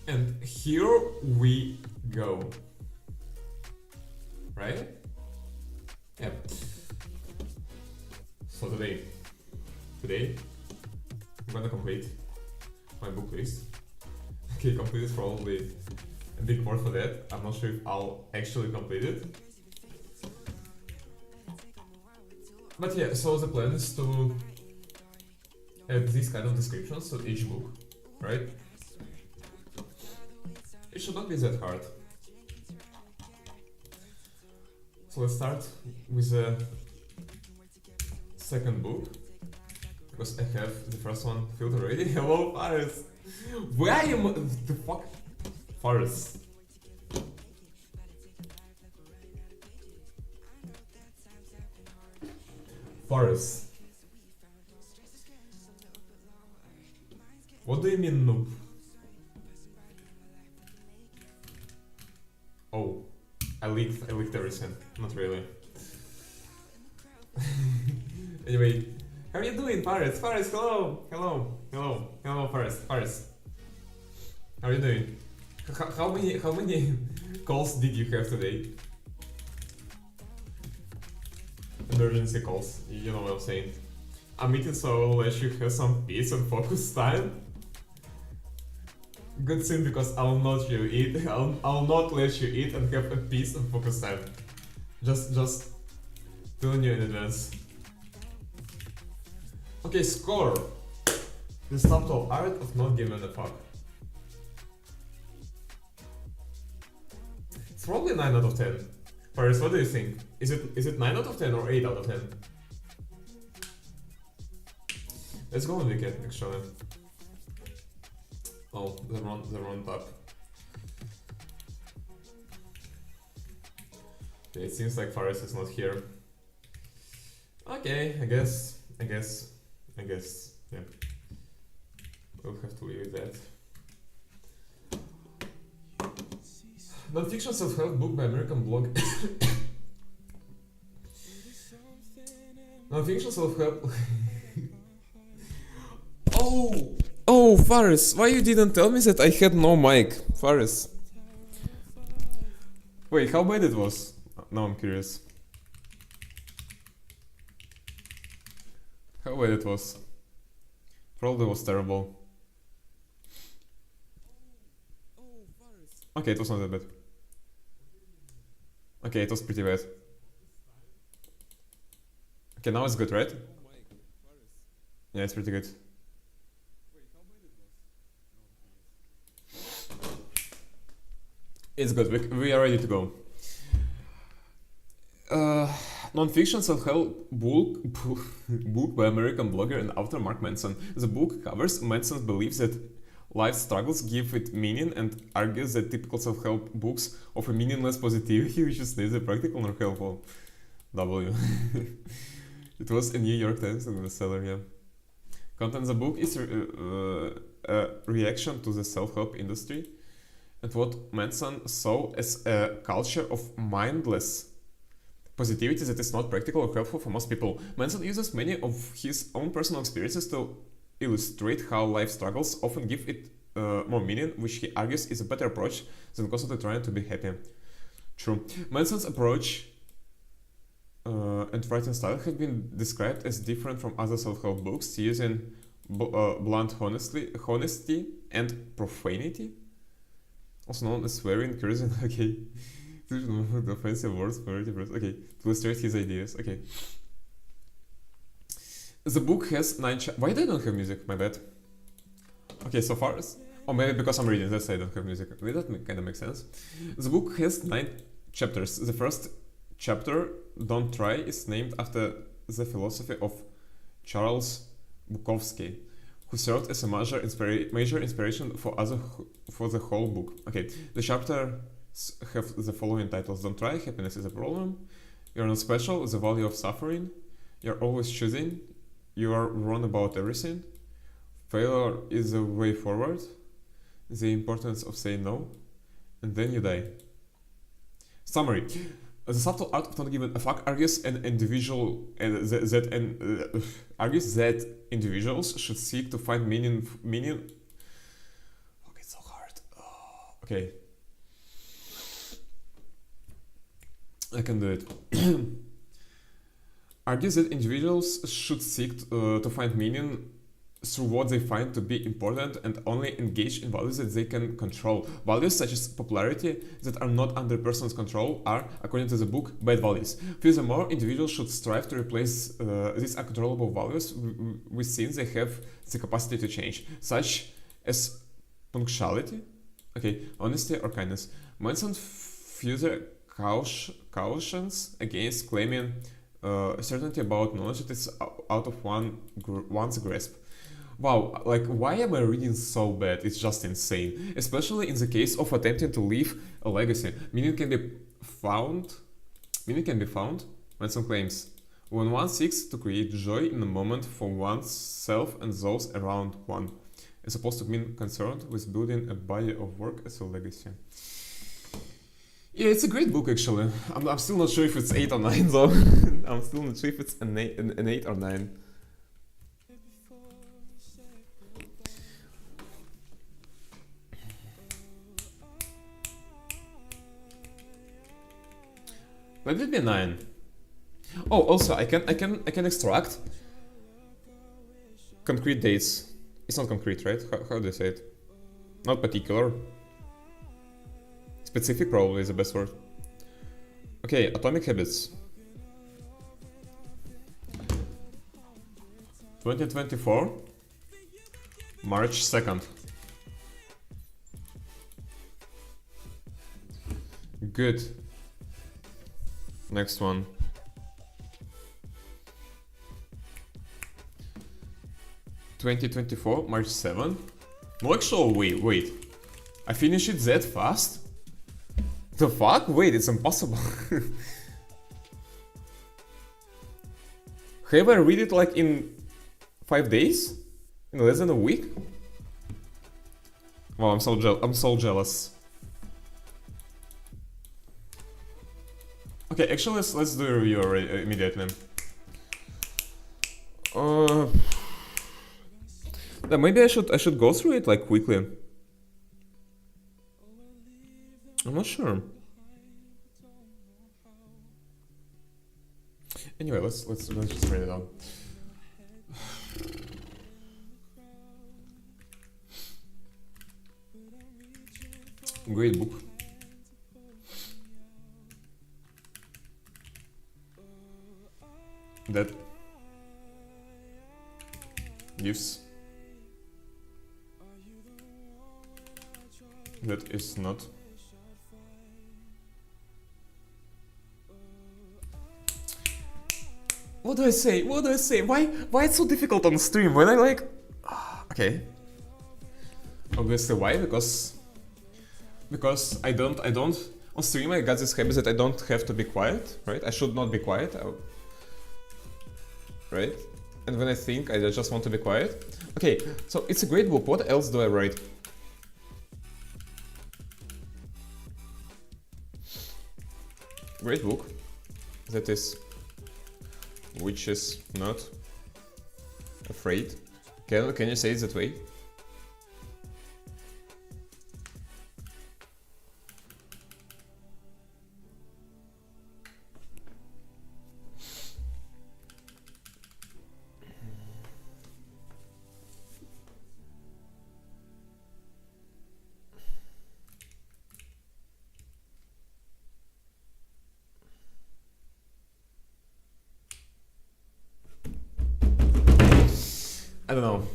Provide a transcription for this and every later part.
And here we go. Right? Yeah. So today I'm gonna complete my book list. Okay, complete is probably a big word for that. I'm not sure if I'll actually complete it. But yeah, so the plan is to add these kind of descriptions to each book, right? It should not be that hard. So let's start with the second book, because I have the first one filled already. Hello, Faris! Where are you? The fuck? Faris. Faris. What do you mean, noob? Oh, I leaked everything. Not really. Anyway, how are you doing, Faris? Faris, hello! Hello, Faris. How are you doing? How many calls did you have today? Emergency calls, you know what I'm saying. I'm meeting, so I'll let you have some peace and focus time. Good thing, because I'll not let you eat and have a peace and focus time. Just telling you in advance. Okay, score. The subtle art of not giving a fuck. It's probably 9 out of 10. Paris, what do you think? Is it 9 out of 10 or 8 out of 10? Let's go on weekend, actually. Oh, the wrong tab. Okay, it seems like Faris is not here. Okay, I guess, yeah. We'll have to leave that. Non-fiction self-help book by American blog. Non-fiction self-help. Oh, Faris, why you didn't tell me that I had no mic, Faris? Wait, how bad it was? Now I'm curious. How bad it was? Probably was terrible. Okay, it was not that bad. Okay, it was pretty bad. Okay, now it's good, right? Yeah, it's pretty good. It's good, we are ready to go. Non-fiction self-help book by American blogger and author Mark Manson. The book covers Manson's beliefs that life struggles give it meaning and argues that typical self-help books offer meaningless positivity, which is neither practical nor helpful. W. It was a New York Times bestseller, yeah. Content of the book is a reaction to the self-help industry and what Manson saw as a culture of mindless positivity that is not practical or helpful for most people. Manson uses many of his own personal experiences to illustrate how life struggles often give it more meaning, which he argues is a better approach than constantly trying to be happy. True. Manson's approach and writing style have been described as different from other self-help books, using blunt honesty and profanity, also known as swearing, cursing. Okay. The offensive words for okay, to illustrate his ideas. Okay. The book has 9 why do I don't have music? My bad. Okay, so far or maybe because I'm reading, that's why I don't have music. That kind of makes sense. The book has 9 chapters. The first chapter, Don't Try, is named after the philosophy of Charles Bukowski, who served as a major inspiration for the whole book. Okay, the chapter have the following titles: Don't Try, Happiness is a Problem, You're Not Special, The Value of Suffering, You're Always Choosing, You Are Wrong About Everything, Failure is the Way Forward, The Importance of Saying No, and Then You Die. Summary. The subtle art of not giving a fuck argues that individuals should seek to find meaning. Fuck, it's so hard. Oh. Okay. I can do it. Argues that individuals should seek to find meaning through what they find to be important and only engage in values that they can control. Values such as popularity that are not under person's control are, according to the book, bad values. Furthermore, individuals should strive to replace these uncontrollable values with things they have the capacity to change, such as punctuality, honesty or kindness. Manson further cautions against claiming certainty about knowledge that is out of one's grasp. Wow, like why am I reading so bad? It's just insane. Especially in the case of attempting to leave a legacy. Meaning can be found. Manson claims when one seeks to create joy in the moment for oneself and those around one, as opposed to being concerned with building a body of work as a legacy. Yeah, it's a great book actually. I'm still not sure if it's 8 or 9 though. I'm still not sure if it's an 8 or 9. Let it be 9. Oh, also I can extract concrete dates. It's not concrete, right? How do you say it? Not particular. Specific probably is the best word. Okay, Atomic Habits. 2024, March 2nd. Good. Next one. (2024) March 7. No, actually, wait. I finished it that fast? The fuck? Wait, it's impossible. Have I read it like in 5 days? In less than a week? Wow, I'm so jealous. Okay, actually let's do a review immediately. Maybe I should go through it like quickly. I'm not sure. Anyway, let's just write it down. Great book. That gives. That is not. What do I say? Why it's so difficult on stream when I like... Okay. Obviously why? Because I don't... On stream I got this habit that I don't have to be quiet, right? I should not be quiet. Right? And when I think, I just want to be quiet. Okay, so it's a great book. What else do I write? Great book. That is... Which is not afraid. Can you say it that way? I don't know.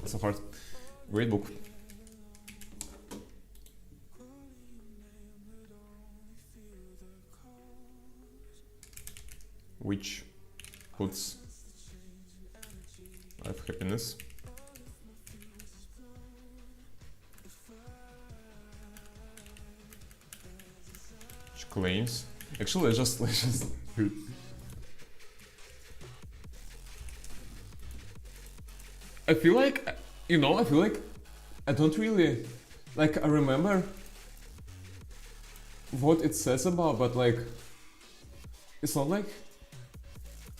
It's so hard. Great book. Which puts life happiness. Which claims. Actually, let's just I feel like, I don't really, I remember what it says about, but it's not like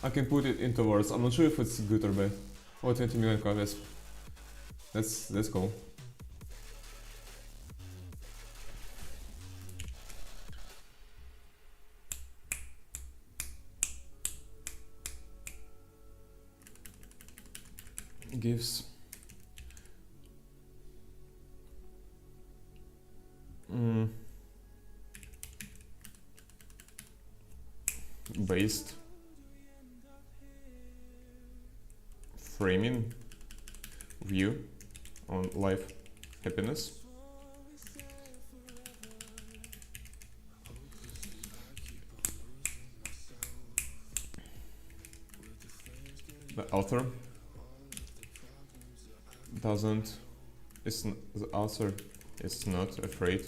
I can put it into words. I'm not sure if it's good or bad. Oh, 20 million copies. That's cool. gives based framing view on life happiness. The author the author is not afraid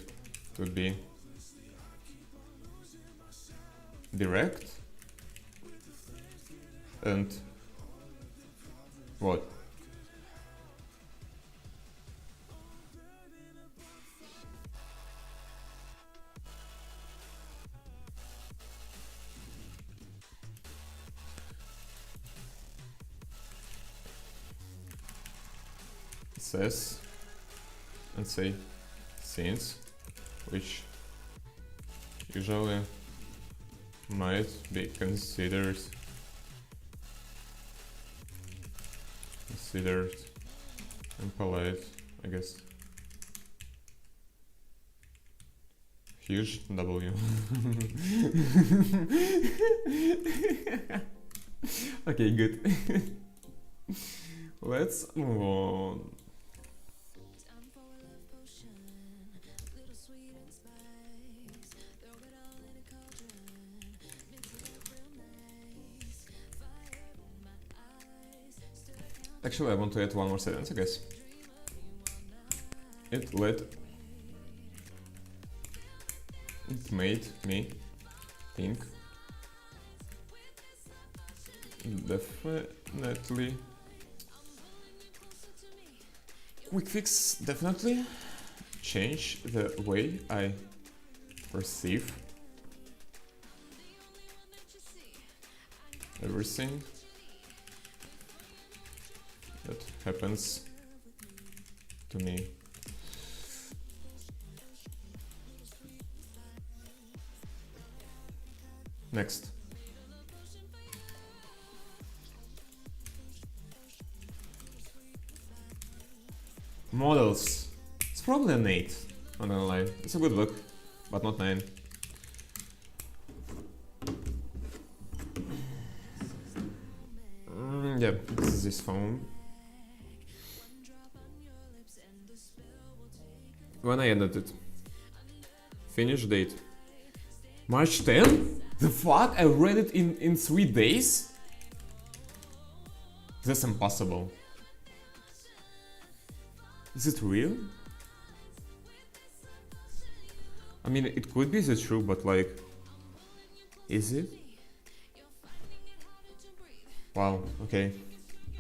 to be direct and what? Says and say things which usually might be considered impolite, I guess. Huge W. Okay, good. Let's move on. Actually, I want to add one more sentence, I guess. It made me think. Definitely. Quick fix definitely change the way I perceive everything that happens to me. Next. Models. It's probably an 8, I'm not gonna lie. It's a good book, but not 9. Yeah, it's this phone. When I ended it. Finish date. March 10? The fuck? I read it in 3 days? That's impossible. Is it real? I mean, it could be the true, but like, is it? Wow, okay.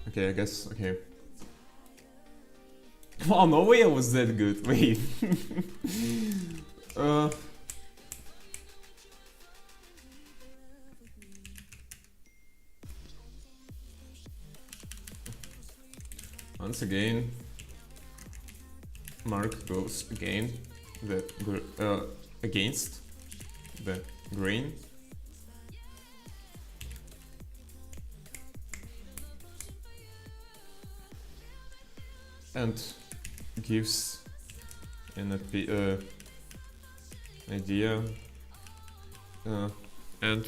Okay, I guess, okay. Wow, no way I was that good, wait. Once again, Mark goes against the grain. And gives an idea and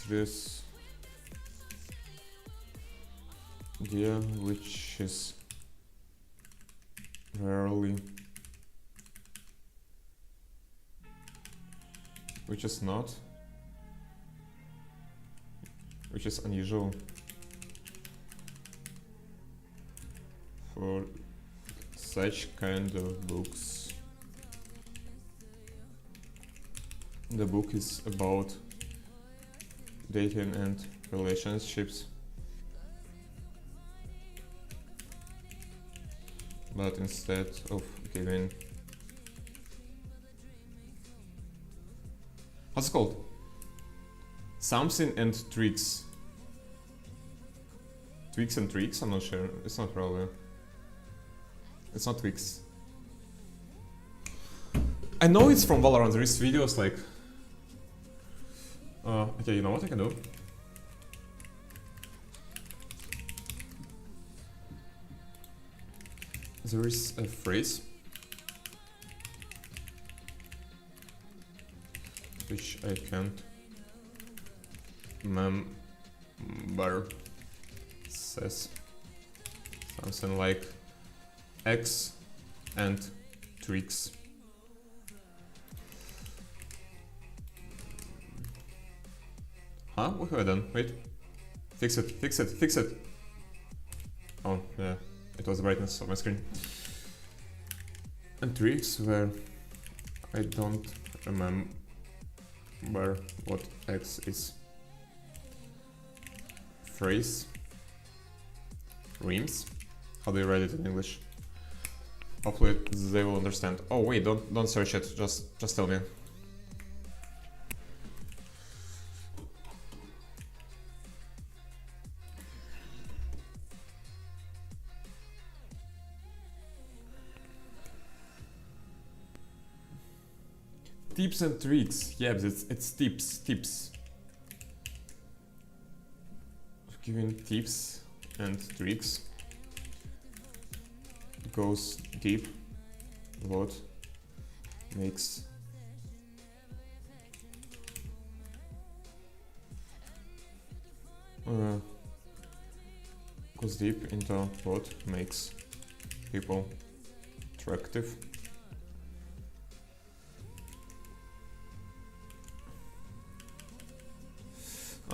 this idea which is rarely, which is unusual for such kind of books. The book is about dating and relationships, but instead of giving, what's it called? Something and tricks. Tweaks and tricks? I'm not sure. It's not probably. It's not Twix. I know it's from Valorant. There is videos like. Okay, you know what I can do? there is a phrase which I can't remember. Says something like X and tricks. Huh? What have I done? Wait. Fix it, fix it, fix it! Oh, yeah. It was the brightness of my screen. And tricks where I don't remember what X is. Phrase. Rims. How do you write it in English? Hopefully they will understand. Oh wait, don't search it. Just tell me. Tips and tricks. Yeah, it's tips. Giving tips and tricks goes deep. What makes goes deep into what makes people attractive.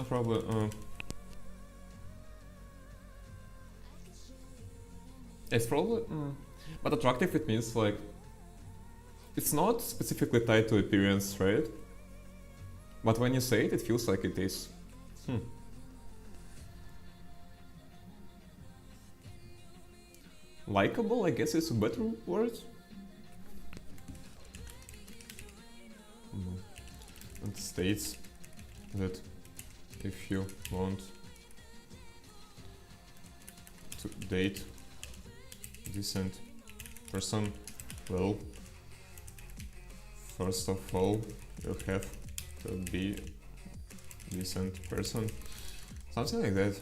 Probably it's probably but attractive, it means like it's not specifically tied to appearance, right? But when you say it, it feels like it is. Likeable, I guess, is a better word. It states that if you want to date decent person, well, first of all, you have to be decent person. Something like that.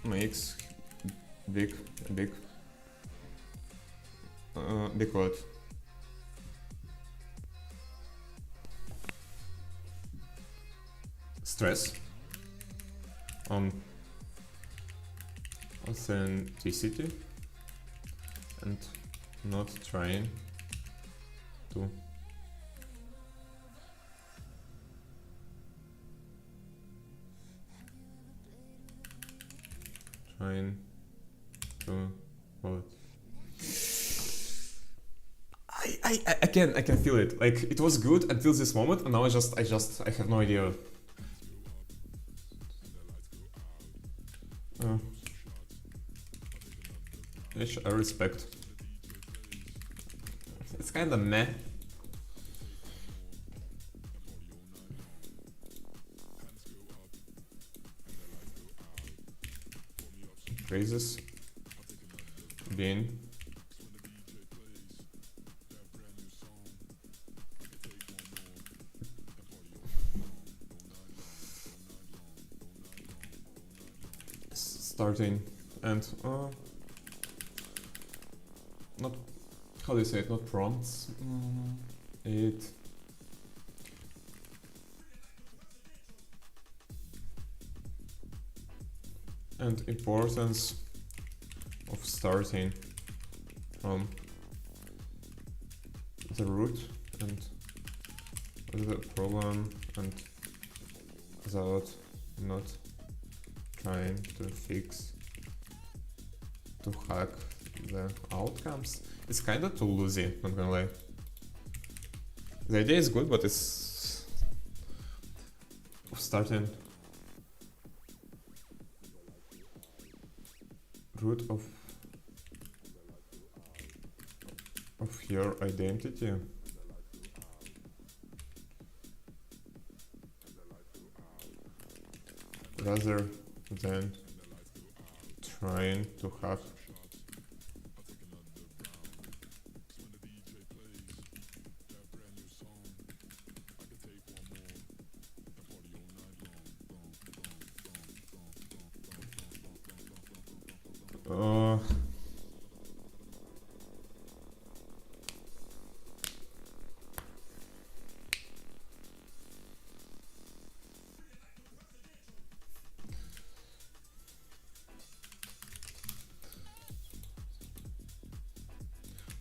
Makes big what? Stress on authenticity and not trying to what? I can feel it. Like it was good until this moment, and now I have no idea. Which I respect. It's kinda meh. Phrases being starting and not, how do you say it, not prompts, it and importance of starting from the root and the problem and without not trying to fix to hack the outcomes. It's kinda too loosey, not gonna lie. The idea is good, but it's starting root of your identity. Rather than trying to hack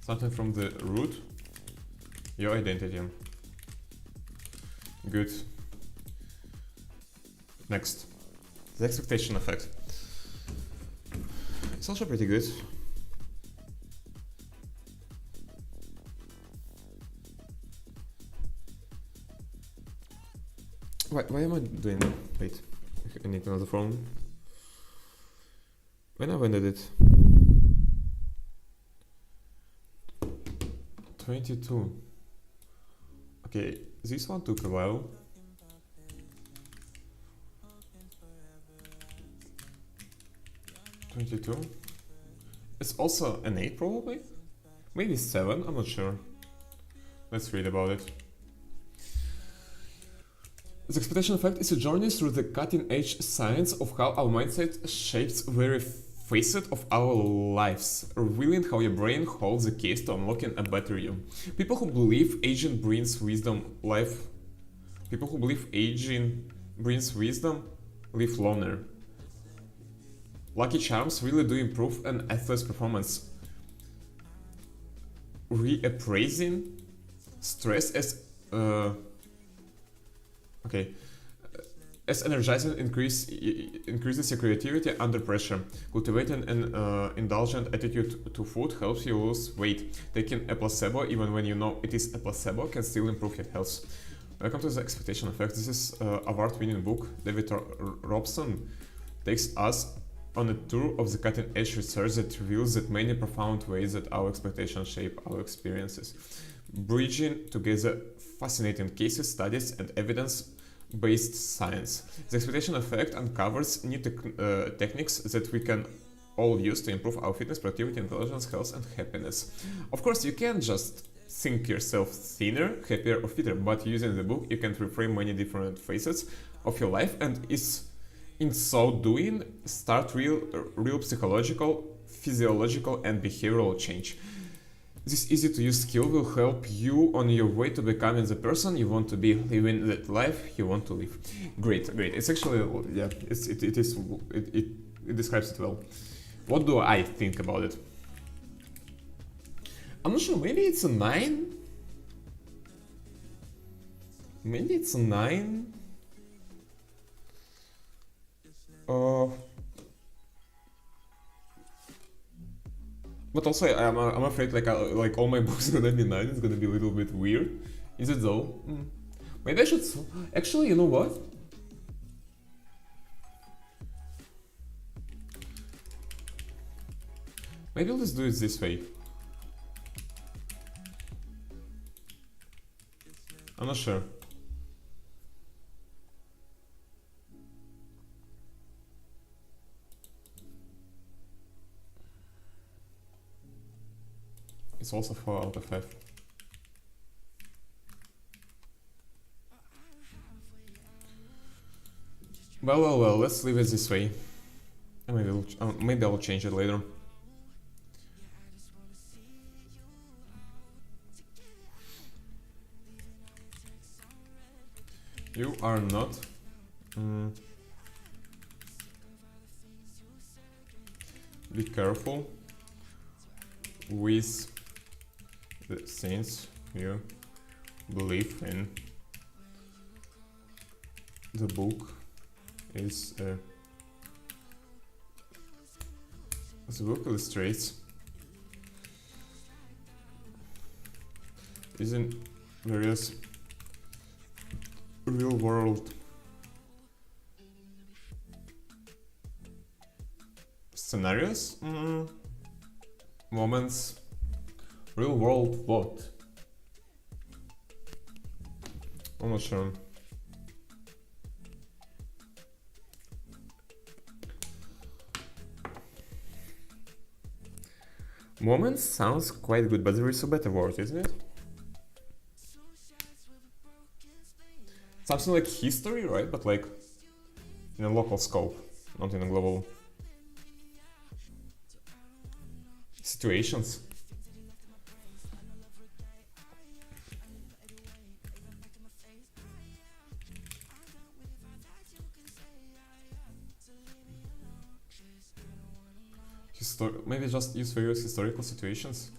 Something from the root. Your identity. Good. Next. The expectation effect. It's also pretty good. Why am I doing that? Wait, I need another phone. When I ended it? 22. Okay, this one took a while. $22. It's also an 8 probably? Maybe 7, I'm not sure. Let's read about it. The expectation effect is a journey through the cutting-edge science of how our mindset shapes very facet of our lives, revealing how your brain holds the keys to unlocking a better you. People who believe aging brings wisdom live longer. Lucky Charms really do improve an athlete's performance, reappraising stress as energizing increases your creativity under pressure. Cultivating an indulgent attitude to food helps you lose weight. Taking a placebo, even when you know it is a placebo, can still improve your health. Welcome to the expectation effect. This is an award-winning book. David Robson takes us on a tour of the cutting-edge research that reveals that many profound ways that our expectations shape our experiences, bridging together fascinating cases, studies, and evidence-based science. The expectation effect uncovers new techniques that we can all use to improve our fitness, productivity, intelligence, health, and happiness. Of course, you can't just think yourself thinner, happier, or fitter, but using the book, you can reframe many different facets of your life, and in so doing, start real psychological, physiological, and behavioral change. This easy-to-use skill will help you on your way to becoming the person you want to be, living that life you want to live. Great. It's actually, yeah, it describes it well. What do I think about it? I'm not sure. Maybe it's a 9. Maybe it's a 9. But also, I'm afraid like all my books are gonna be 9. It's gonna be a little bit weird. Is it though? Maybe I should. Actually, you know what? Maybe let's do it this way. I'm not sure. It's also 4 out of 5. Well, let's leave it this way. Maybe I'll change it later. You are not. Be careful with the things you believe in. The book is the book illustrates in various real world scenarios, moments. Real world what? I'm not sure. Moments sounds quite good, but there is a better word, isn't it? Something like history, right? But like in a local scope, not in a global. Situations. Maybe just use various historical situations.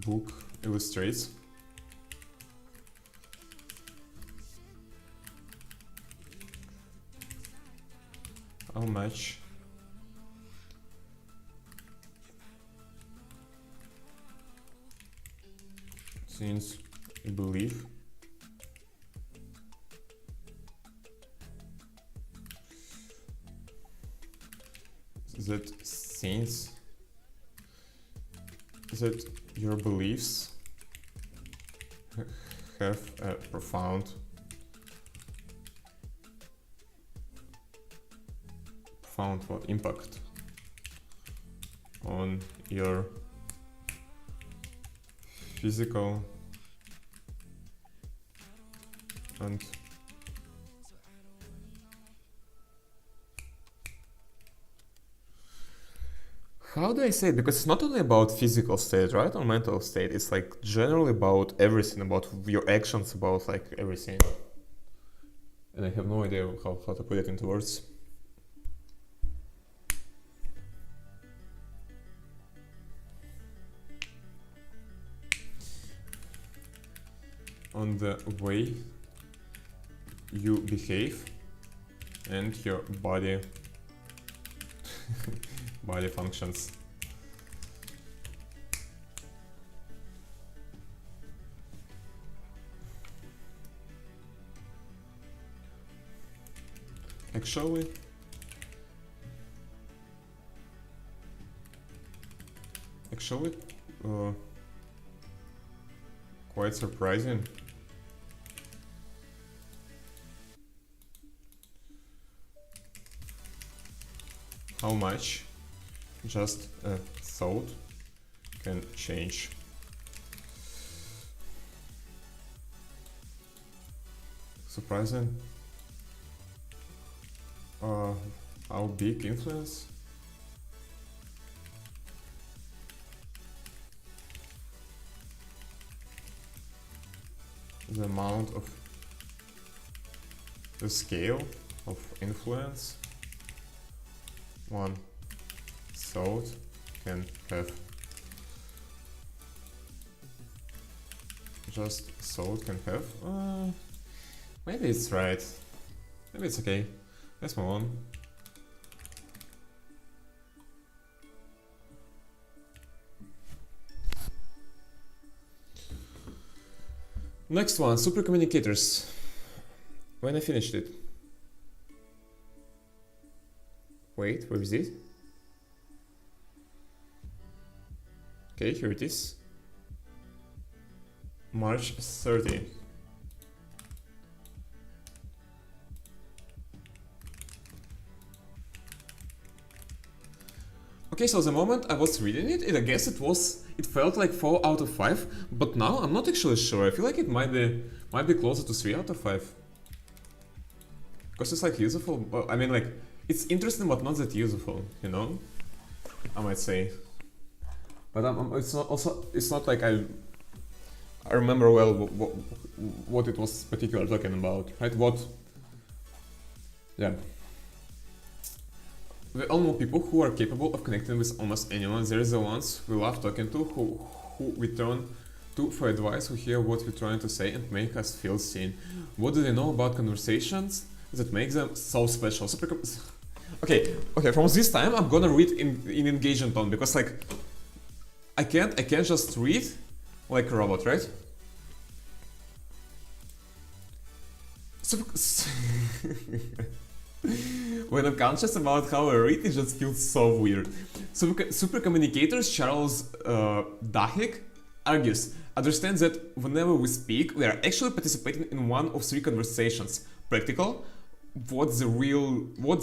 book illustrates. How much since you believe that since that your beliefs have a profound what impact on your physical and how do I say it? Because it's not only about physical state, right, or mental state. It's like generally about everything, about your actions, about like everything. And I have no idea how to put it into words. On the way you behave and your body body functions. Actually, quite surprising how much just a thought can change. Surprising how big influence the amount of the scale of influence one thought can have. Just thought can have? Maybe it's right. Maybe it's okay. Let's move on. Next one, super communicators. When I finished it. Wait, where is it? Okay, here it is. March 30. Okay, so the moment I was reading it, I guess it felt like 4 out of 5, but now I'm not actually sure. I feel like it might be closer to 3 out of 5. Because it's like useful, I mean like, it's interesting but not that useful, you know? I might say. But it's not like I remember well what it was particularly talking about, right? Yeah. We all know people who are capable of connecting with almost anyone. There is the ones we love talking to, who we turn to for advice, who hear what we're trying to say and make us feel seen. What do they know about conversations that make them so special? Okay, from this time I'm gonna read in engaging tone, because like I can't just read like a robot, right? When I'm conscious about how I read, it just feels so weird. Super communicators Charles Duhigg argues, understands that whenever we speak, we are actually participating in one of 3 conversations: practical, what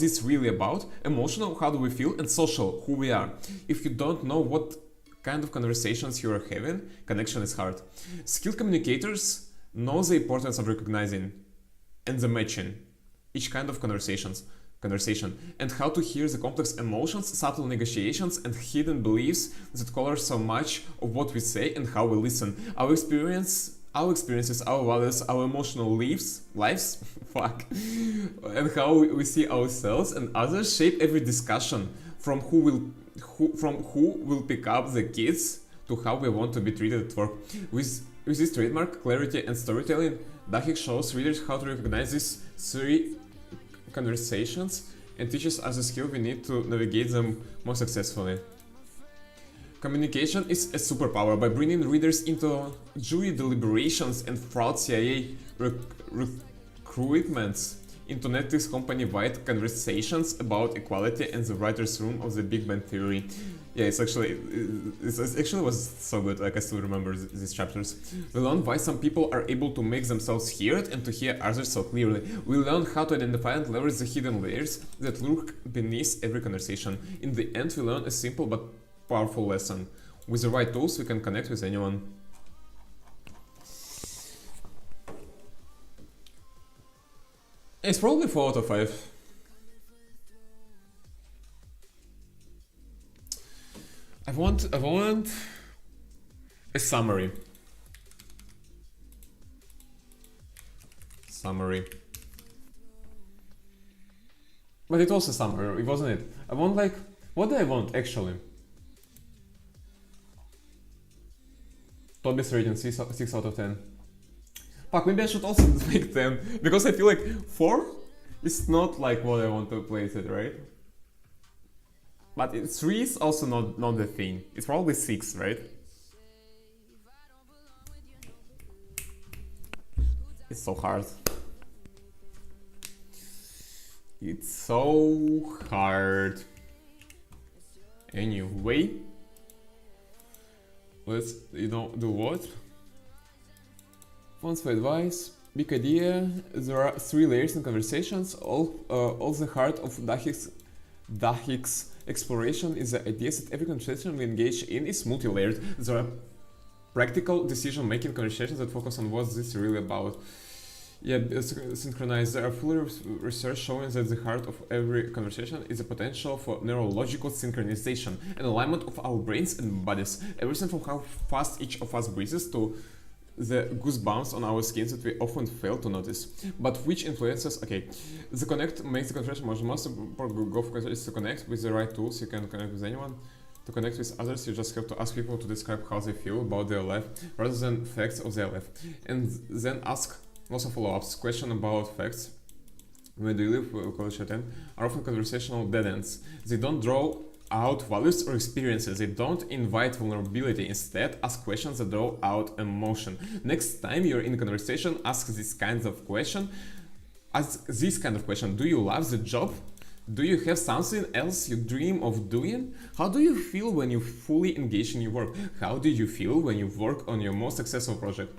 this really about, emotional, how do we feel, and social, who we are. If you don't know what kind of conversations you are having, connection is hard. Skilled communicators know the importance of recognizing and the matching each kind of conversation, and how to hear the complex emotions, subtle negotiations, and hidden beliefs that color so much of what we say and how we listen. Our experiences, our values, our emotional lives, fuck, and how we see ourselves and others shape every discussion, from who will pick up the kids to how we want to be treated at work. With this trademark, clarity and storytelling, Dahlke shows readers how to recognize these three conversations and teaches us the skill we need to navigate them more successfully. Communication is a superpower. By bringing readers into jury deliberations and fraud CIA recruitments, into Netflix company-wide conversations about equality and the writer's room of the Big Bang Theory. Yeah, it actually was so good. Like, I still remember these chapters. We learn why some people are able to make themselves heard and to hear others so clearly. We learn how to identify and leverage the hidden layers that lurk beneath every conversation. In the end, we learn a simple but powerful lesson. With the right tools, we can connect with anyone. It's probably 4 out of 5. I want a summary. But it was a summary, wasn't it? I want, like, what do I want actually? Toby's rating 6 out of 10. Fuck, maybe I should also make 10, because I feel like 4 is not like what I want to place it, right? But 3 is also not the thing. It's probably 6, right? It's so hard. It's so hard. Anyway, let's, do what? Fonts for advice. Big idea. There are 3 layers in conversations. All the heart of Dahlke's exploration is the idea that every conversation we engage in is multi-layered. There are practical decision-making conversations that focus on what this is really about. Yeah, synchronized. There are full research showing that the heart of every conversation is a potential for neurological synchronization, an alignment of our brains and bodies. Everything from how fast each of us breathes to the goosebumps on our skins that we often fail to notice, but which influences. Okay, the connect makes the conversation much more. Go for is to connect with the right tools. You can connect with anyone. To connect with others, you just have to ask people to describe how they feel about their life rather than facts of their life, and then ask lots of follow-ups. Question about facts, where do you live, we'll call it chat in, are often conversational dead ends. They don't draw out values or experiences. They don't invite vulnerability. Instead, ask questions that draw out emotion. Next time you're in a conversation, ask this kind of question. Do you love the job? Do you have something else you dream of doing? How do you feel when you fully engage in your work? How do you feel when you work on your most successful project?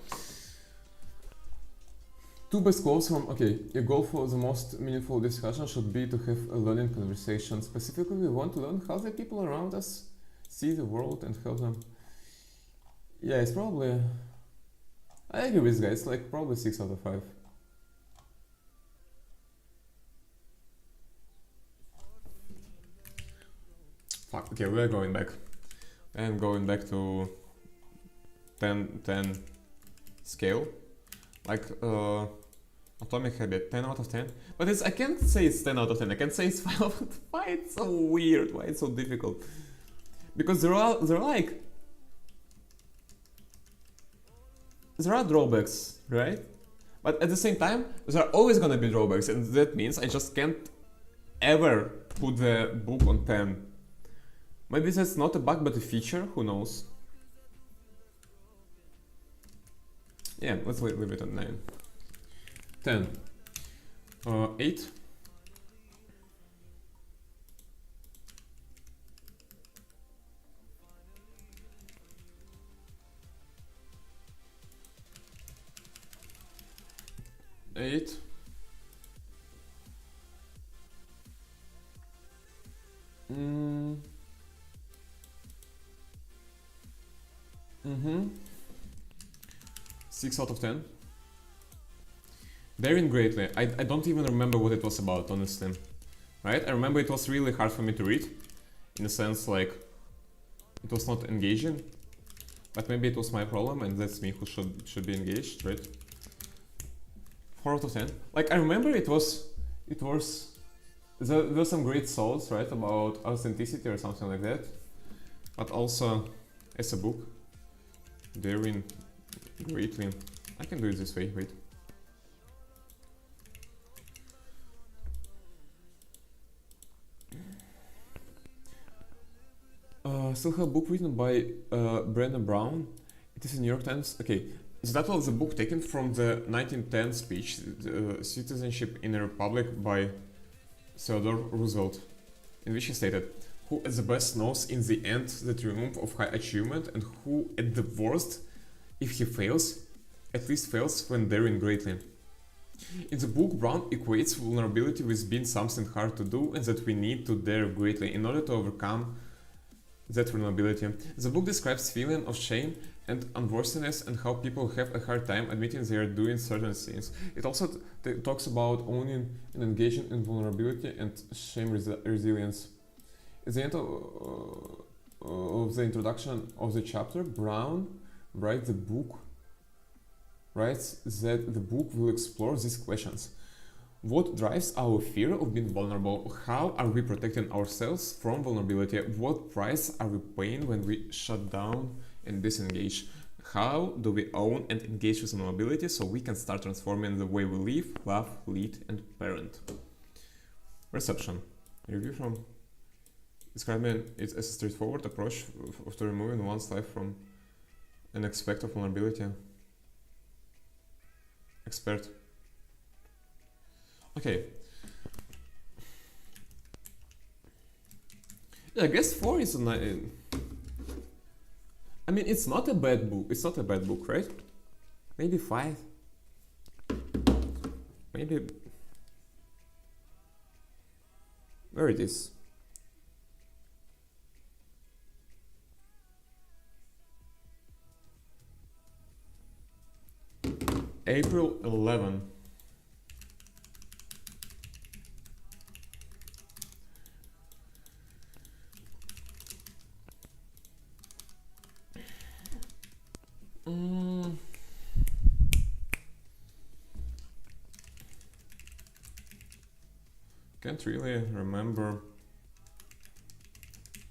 2 best quotes from, your goal for the most meaningful discussion should be to have a learning conversation. Specifically, we want to learn how the people around us see the world and help them. Yeah, it's probably, I agree with guys, like probably 6 out of 5. Fuck, okay, we're going back. And going back to 10 scale. Like, Atomic Habit, 10 out of 10. But I can't say it's 10 out of 10, I can say it's 5 out of 10. Why it's so weird? Why it's so difficult? Because there are drawbacks, right? But at the same time, there are always gonna be drawbacks, and that means I just can't ever put the book on 10. Maybe that's not a bug, but a feature, who knows? Yeah, let's leave it at 9. 10. 8. 8. Mm-hmm. 6 out of 10. Daring greatly. I don't even remember what it was about, honestly. Right? I remember it was really hard for me to read. In a sense, like, it was not engaging. But maybe it was my problem, and that's me who should be engaged, right? 4 out of 10. Like, I remember there were some great thoughts, right, about authenticity or something like that. But also, as a book, daring greatly. I can do it this way, wait. Still have a book written by Brandon Brown. It is in New York Times. Okay, the title of the book taken from the 1910 speech, Citizenship in a Republic by Theodore Roosevelt, in which he stated, "Who at the best knows in the end the triumph of high achievement, and who at the worst, if he fails, at least fails when daring greatly." In the book, Brown equates vulnerability with being something hard to do and that we need to dare greatly in order to overcome that vulnerability. The book describes feeling of shame and unworthiness and how people have a hard time admitting they are doing certain things. It also talks about owning and engaging in vulnerability and shame resilience. At the end of the introduction of the chapter, Brown writes that the book will explore these questions. What drives our fear of being vulnerable? How are we protecting ourselves from vulnerability? What price are we paying when we shut down and disengage? How do we own and engage with vulnerability so we can start transforming the way we live, love, lead, and parent? Reception. Review from describing it as a straightforward approach to removing one's life from an aspect of vulnerability. Expert. Okay. Yeah, I guess 4 is a I mean, it's not a bad book. It's not a bad book, right? Maybe 5. Maybe. Where it is? April 11. Can't really remember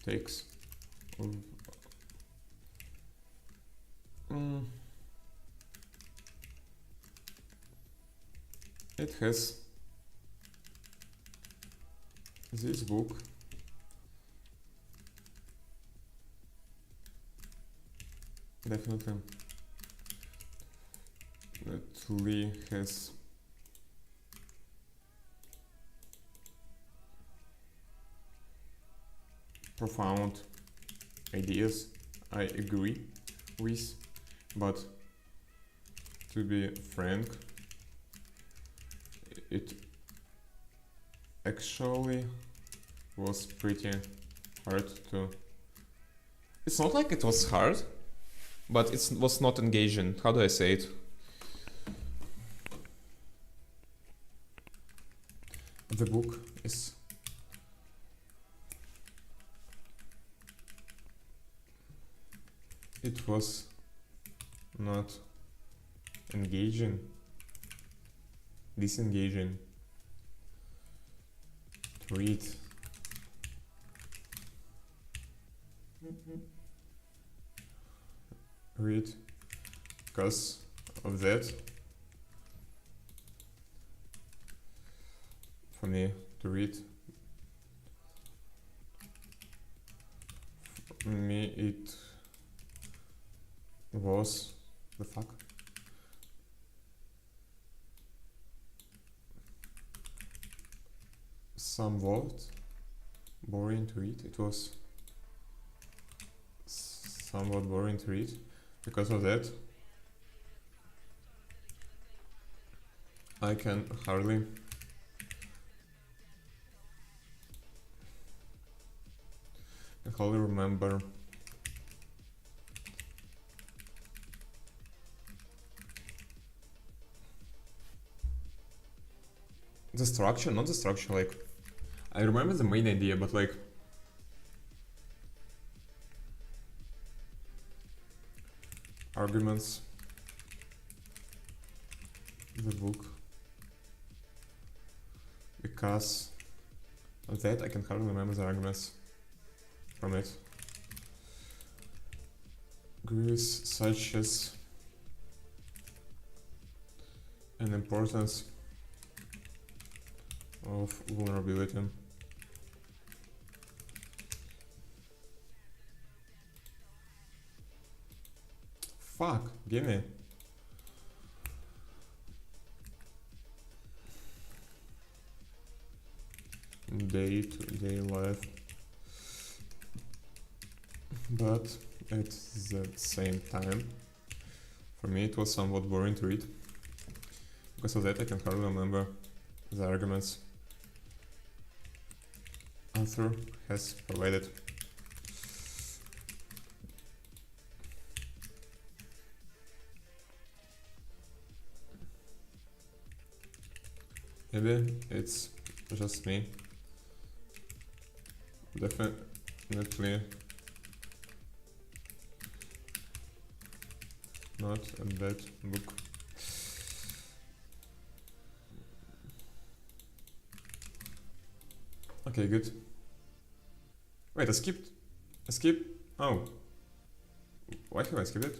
takes of it has this book definitely that Lee has profound ideas, I agree with, but to be frank, it actually was pretty hard to... It's not like it was hard, but it was not engaging. How do I say it? The book is... It was not engaging, disengaging to read. Read because of that. For me to read, for me it was the fuck. Somewhat boring to read. It was somewhat boring to read. Because of that, I can hardly remember the structure, not the structure, like, I remember the main idea, but like, arguments, the book, because of that I can hardly remember the arguments from it. Greece such as an importance of vulnerability. Fuck, give me. Day-to-day life. But at the same time, for me it was somewhat boring to read. Because of that I can hardly remember the arguments author has provided. Maybe it's just me. Definitely not a bad book. Okay, good. Wait, I skipped. Oh. Why have I skipped it?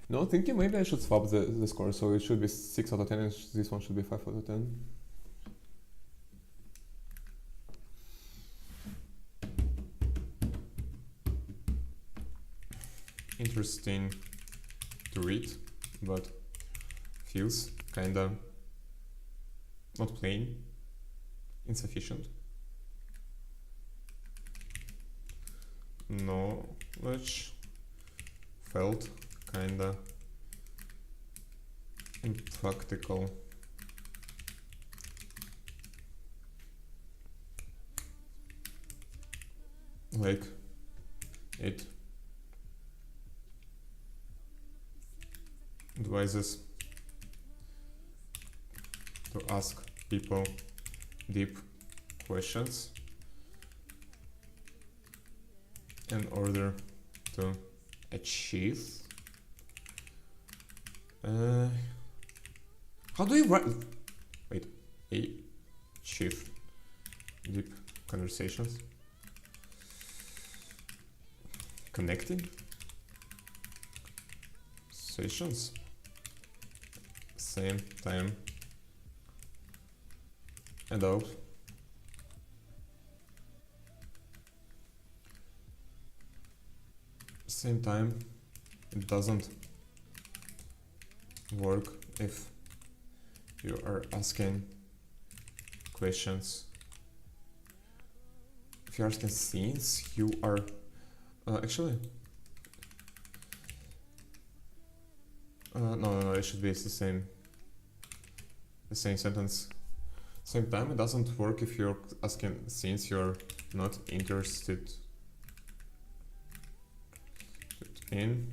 No, thinking maybe I should swap the score, so it should be 6 out of 10 and this one should be 5 out of 10. Interesting to read, but feels kinda not plain, insufficient. Knowledge felt kinda impractical. Like it advises to ask people deep questions in order to achieve. How do you write? Wait, achieve deep conversations, connecting sessions, same time, adult. Same time, it doesn't work if you are asking questions. If you're asking since you are actually no, it should be the same sentence. Same time, it doesn't work if you're asking since you're not interested in.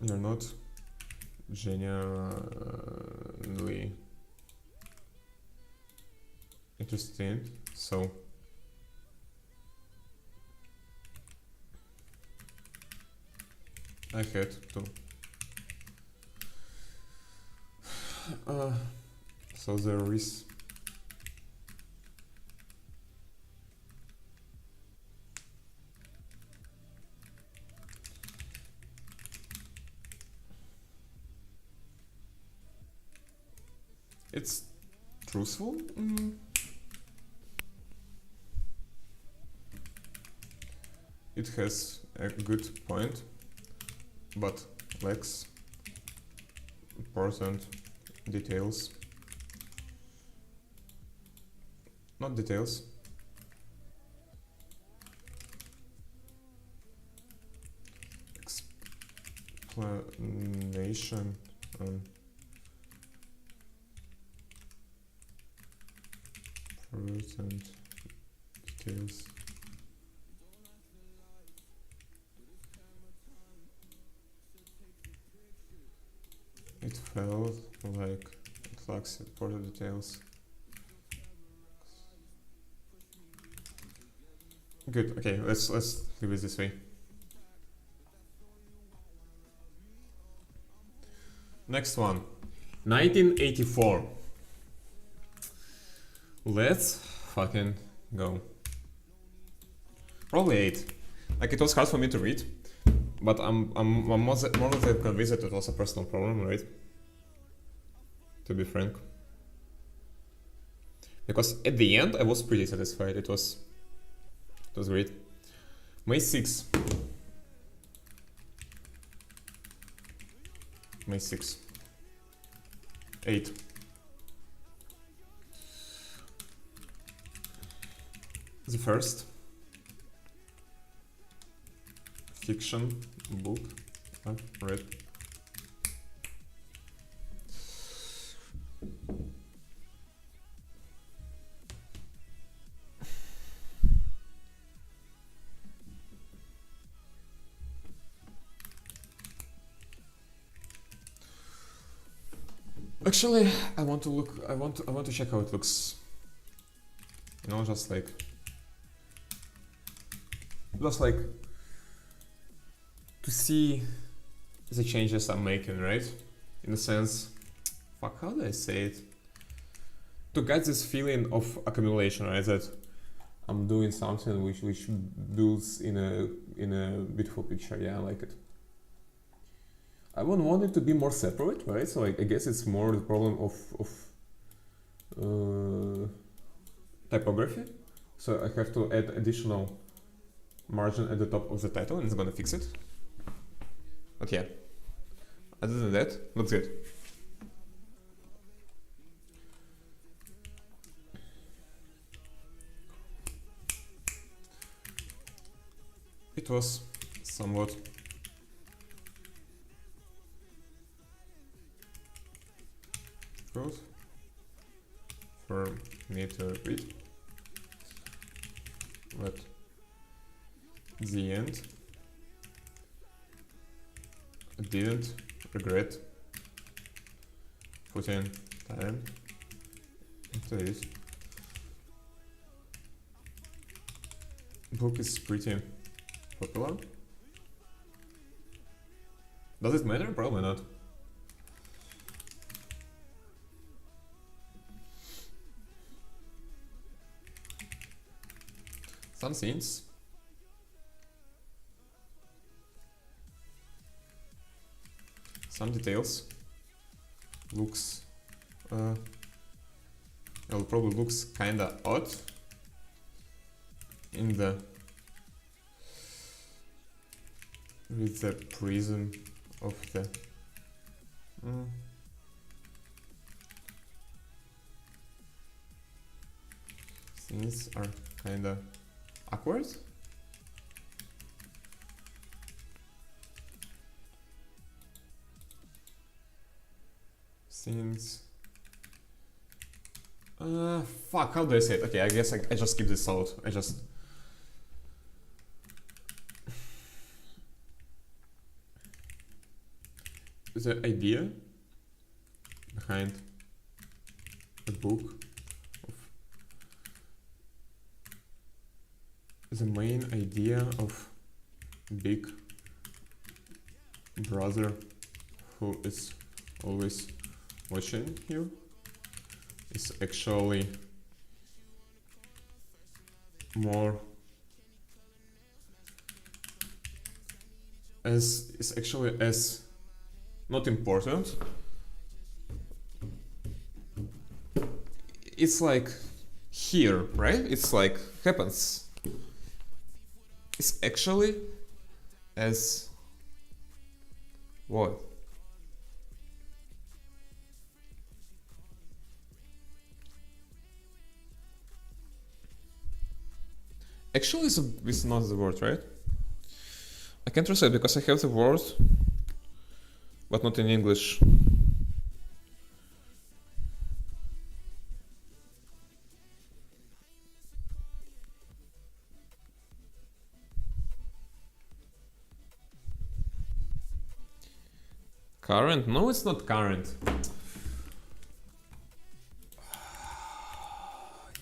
You're not genuinely interested, so I had to so there is it's truthful. It has a good point, but lacks important details. Not details. Explanation on important details. It felt like it lacks important details. Good. Okay, let's leave it this way. Next one, 1984. Let's fucking go. Probably 8. Like, it was hard for me to read, but I'm more than convinced that it was a personal problem, right? To be frank. Because at the end, I was pretty satisfied. It was great. May 6. May 6. 8. The first fiction book I've read. Actually, I want to check how it looks. You know, just like to see the changes I'm making, right? In a sense, fuck, how do I say it? To get this feeling of accumulation, right? That I'm doing something which builds in a beautiful picture. Yeah, I like it. I wouldn't want it to be more separate, right? So like, I guess it's more the problem of typography. So I have to add additional margin at the top of the title, and it's gonna fix it. But yeah, other than that, looks good. It was somewhat good for me to read, but the end, I didn't regret putting time into this. Book is pretty popular. Does it matter? Probably not. Some scenes some details looks well, probably looks kinda odd in the with the prism of the things are kinda awkward. Things. Fuck, how do I say it? Okay, I guess I just keep this out. The idea behind the book of the main idea of Big Brother who is always watching you is actually more as not important. It's like here, right? It's like happens. It's actually as what? Actually, it's not the word, right? I can't translate because I have the word, but not in English. Current? No, it's not current.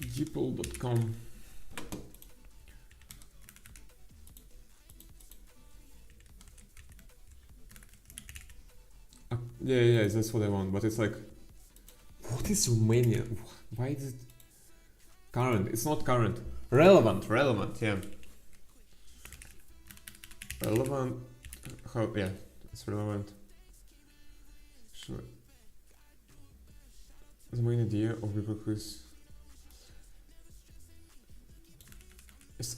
Gipple.com. Yeah, that's what I want, but it's like, what is Romania? Why is it? Current, it's not current. Relevant, yeah. Relevant, how, yeah, it's relevant. Sure. The main idea of the book is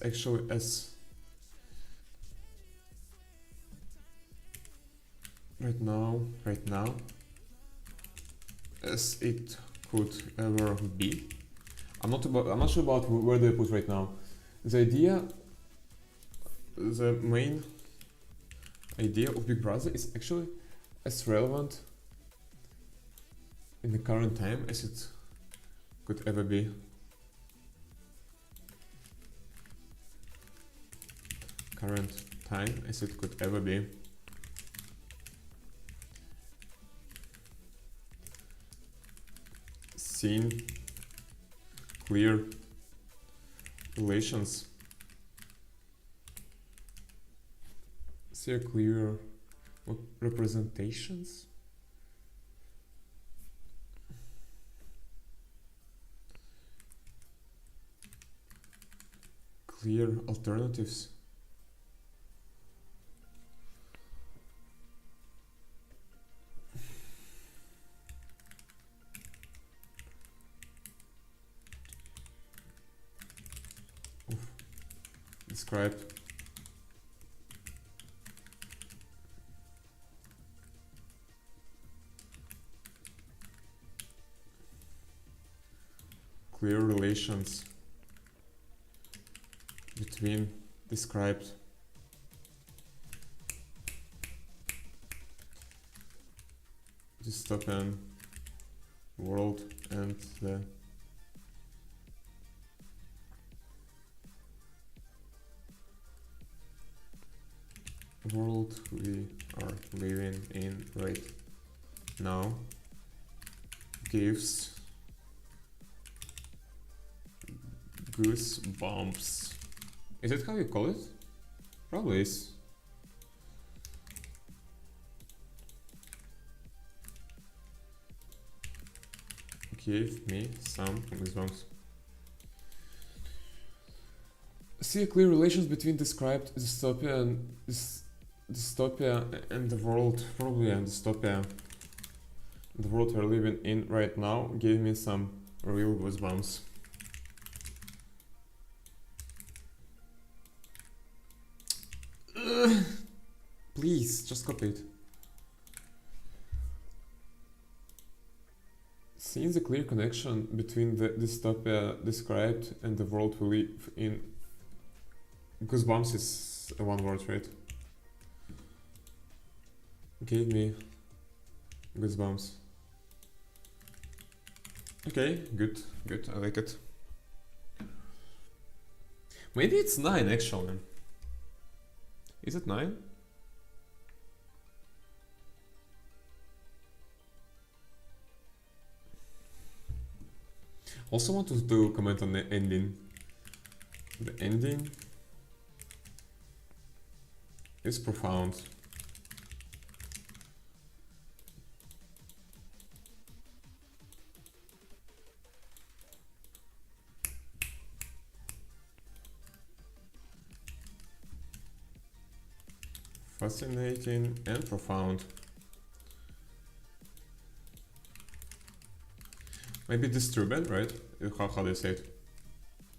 actually as right now as it could ever be. I'm not sure about where they put right now. The main idea of Big Brother is actually as relevant in the current time as it could ever be. Current time as it could ever be. Seeing clear relations. See clear representations. Clear alternatives. Describe clear relations between described dystopian world and the world we are living in right now gives goosebumps. Is that how you call it? Probably is. Give me some goosebumps. See clear relations between described dystopia and the world, probably a dystopia. The world we're living in right now gave me some real goosebumps. Please, just copy it. Seeing the clear connection between the dystopia described and the world we live in. Goosebumps is a one word, right? Gave me goosebumps. Okay, good, I like it. Maybe it's 9 actually. Is it 9? Also want to do comment on the ending. The ending is profound. Fascinating and profound. Maybe disturbing, right? How do you say it?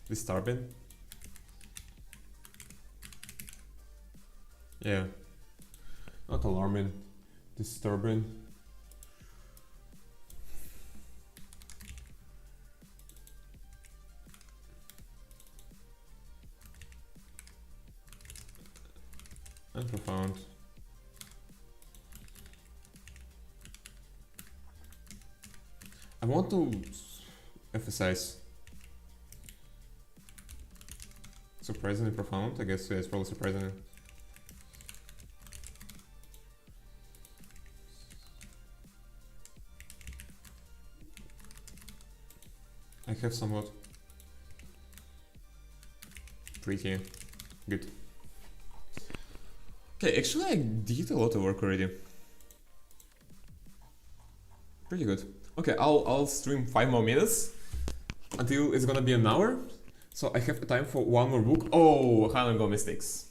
Disturbing? Yeah. Not alarming. Disturbing. And profound. I want to emphasize surprisingly profound. I guess yeah, it's probably surprisingly. I have somewhat pretty good. Okay, actually I did a lot of work already. Pretty good. Okay, I'll stream 5 more minutes until it's gonna be an hour. So I have time for one more book. Oh, Highland Go Mistakes.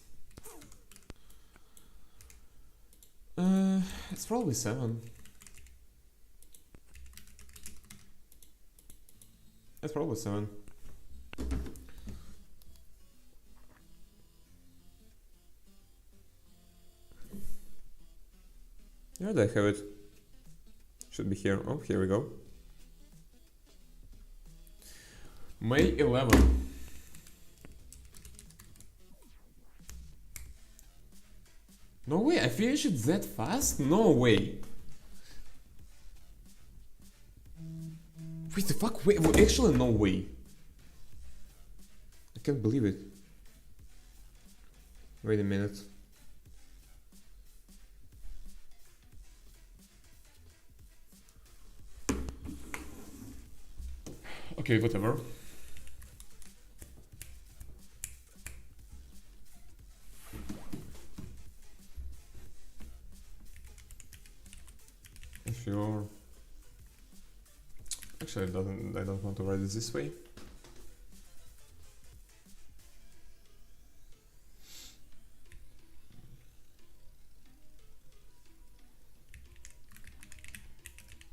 It's probably 7. It's probably 7. Where do I have it? Should be here. Oh, here we go. May 11. No way, I finished it that fast? No way. Wait, the fuck? Wait, well, actually, no way. I can't believe it. Wait a minute. Okay, whatever. If you're... Actually, I don't want to write it this way.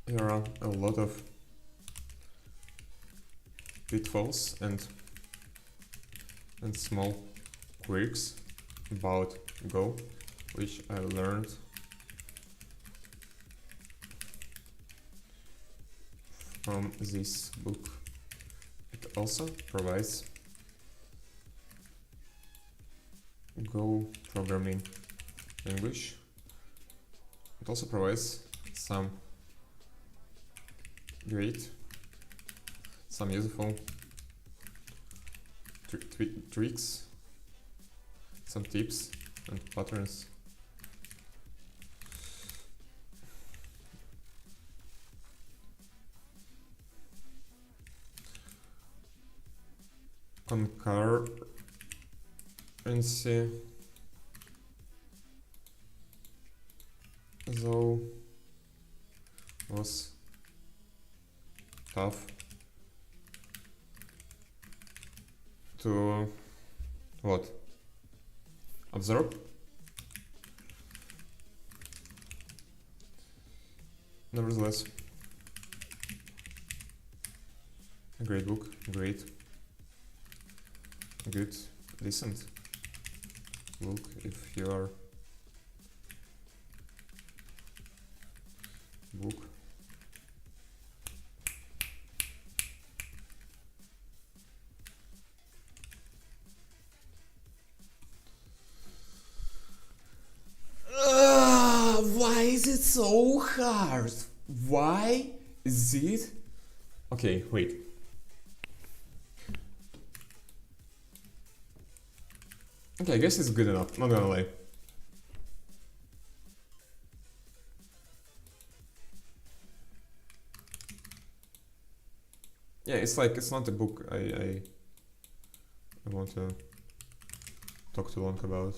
There are a lot of pitfalls and small quirks about Go, which I learned from this book. It also provides Go programming language. It also provides some useful tricks, some tips and patterns. Concurrency, though, was tough to absorb. Nevertheless, a great book, good, decent book if you are book. Why is it so hard? Why is it? Okay, wait. Okay, I guess it's good enough, not gonna lie. Yeah, it's like, it's not a book I want to talk too long about.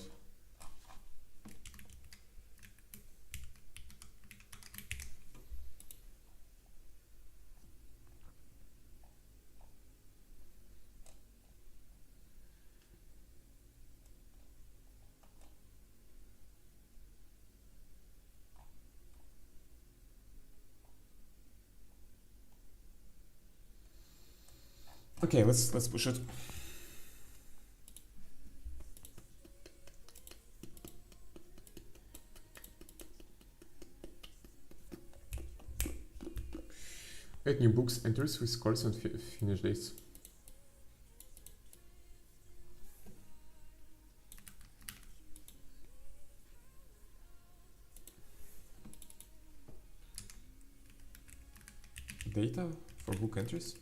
Okay, let's push it. Add new books entries with scores and finish dates. Data for book entries.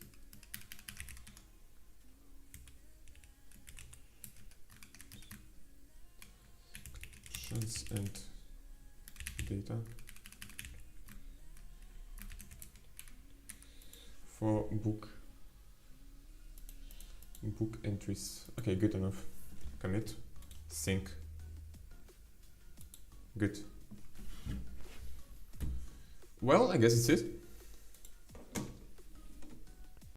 And data for book entries. Okay, good enough. Commit, sync. Good. Well, I guess it's it.